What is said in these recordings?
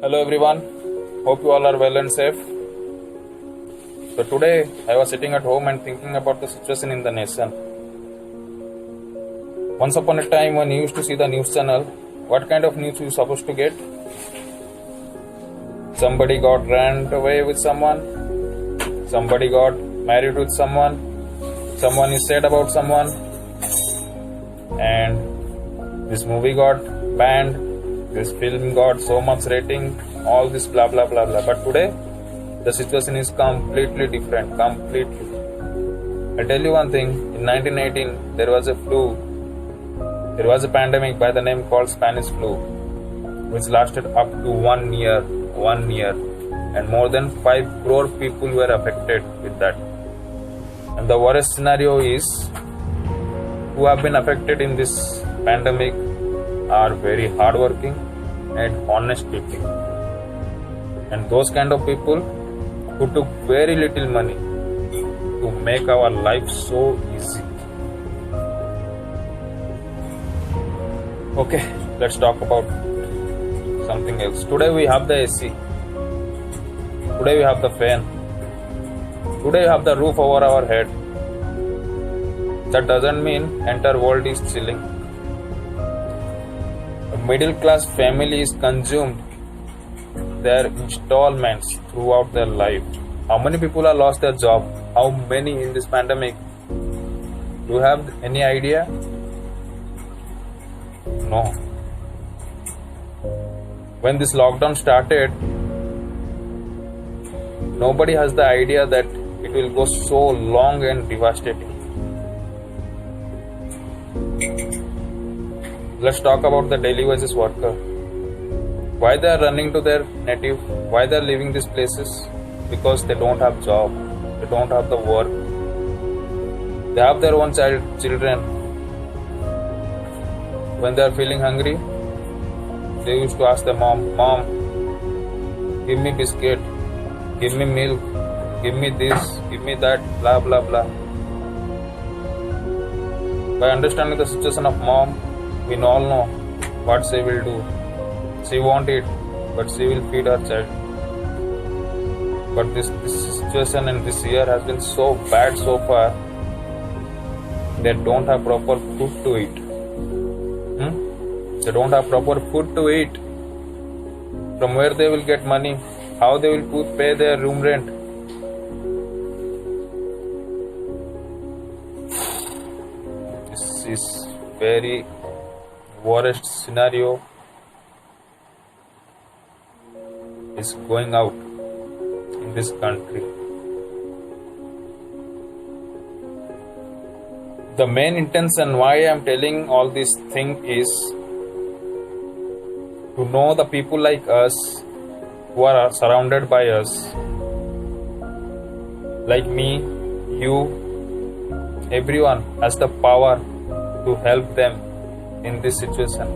Hello everyone, hope you all are well and safe. So today I was sitting at home and thinking about the situation in the nation. Once upon a time when you used to see the news channel, what kind of news you supposed to get? Somebody got ran away with someone, somebody got married with someone is sad about someone, and this movie got banned. This film got so much rating, all this blah blah blah blah. But today, the situation is completely different. Completely. I'll tell you one thing. In 1918, there was a flu. There was a pandemic by the name called Spanish flu, which lasted up to 1 year. 1 year. And more than 5 crore people were affected with that. And the worst scenario is, who have been affected in this pandemic are very hardworking and honest people, and those kind of people who took very little money to make our life so easy. Okay, let's talk about something else. Today we have the AC, today we have the fan, today we have the roof over our head. That doesn't mean entire world is chilling. A middle class family is consumed their installments throughout their life. How many people have lost their job? How many in this pandemic? Do you have any idea? No. When this lockdown started, nobody has the idea that it will go so long and devastating. Let's talk about the daily wages worker. Why they are running to their native? Why they are leaving these places? Because they don't have job. They don't have the work. They have their own children. When they are feeling hungry, they used to ask their mom, give me biscuit, give me milk, give me this, give me that, blah blah blah. By understanding the situation of mom, we all know what she will do. She won't eat, but she will feed her child. But this situation and this year has been so bad so far. They don't have proper food to eat. They don't have proper food to eat. From where they will get money? How they will pay their room rent? This is very worst scenario is going out in this country. The main intention why I am telling all this thing is to know the people like us who are surrounded by us, like me, you, everyone has the power to help them in this situation.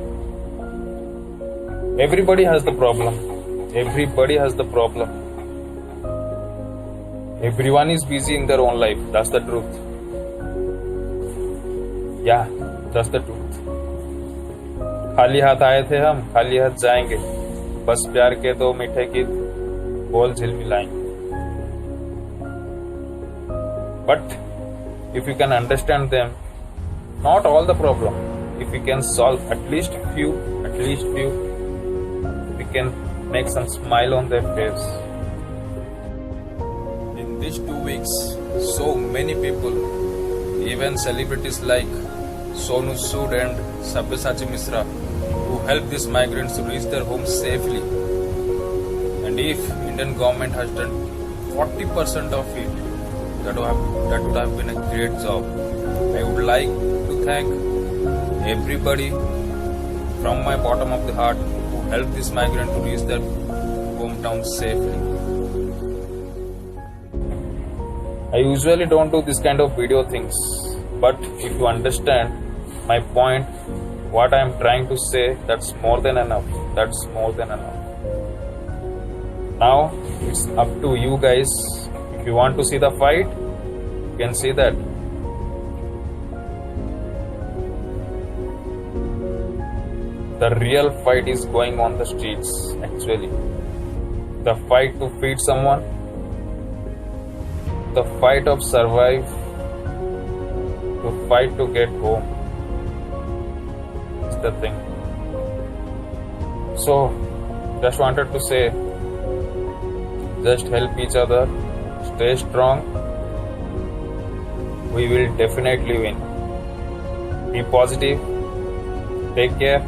Everybody has the problem. Everybody has the problem. Everyone is busy in their own life. That's the truth. Yeah, that's the truth. खाली हाथ आए थे हम, खाली हाथ जाएंगे. बस प्यार के दो मीठे गीत बोल झिलमिलाएंगे. But if you can understand them, not all the problem. If we can solve at least few, we can make some smile on their face. In these 2 weeks, so many people, even celebrities like Sonu Sood and Sabyasachi Misra, who helped these migrants to reach their homes safely. And if Indian government has done 40% of it, that would have been a great job. I would like to thank everybody from my bottom of the heart who helped this migrant to reach their hometown safely. I usually don't do this kind of video things, but if you understand my point, what I am trying to say, that's more than enough. That's more than enough. Now it's up to you guys. If you want to see the fight, you can see that. The real fight is going on the streets, actually. The fight to feed someone, the fight of survive, the fight to get home is the thing. So, just wanted to say, just help each other, stay strong. We will definitely win. Be positive, take care.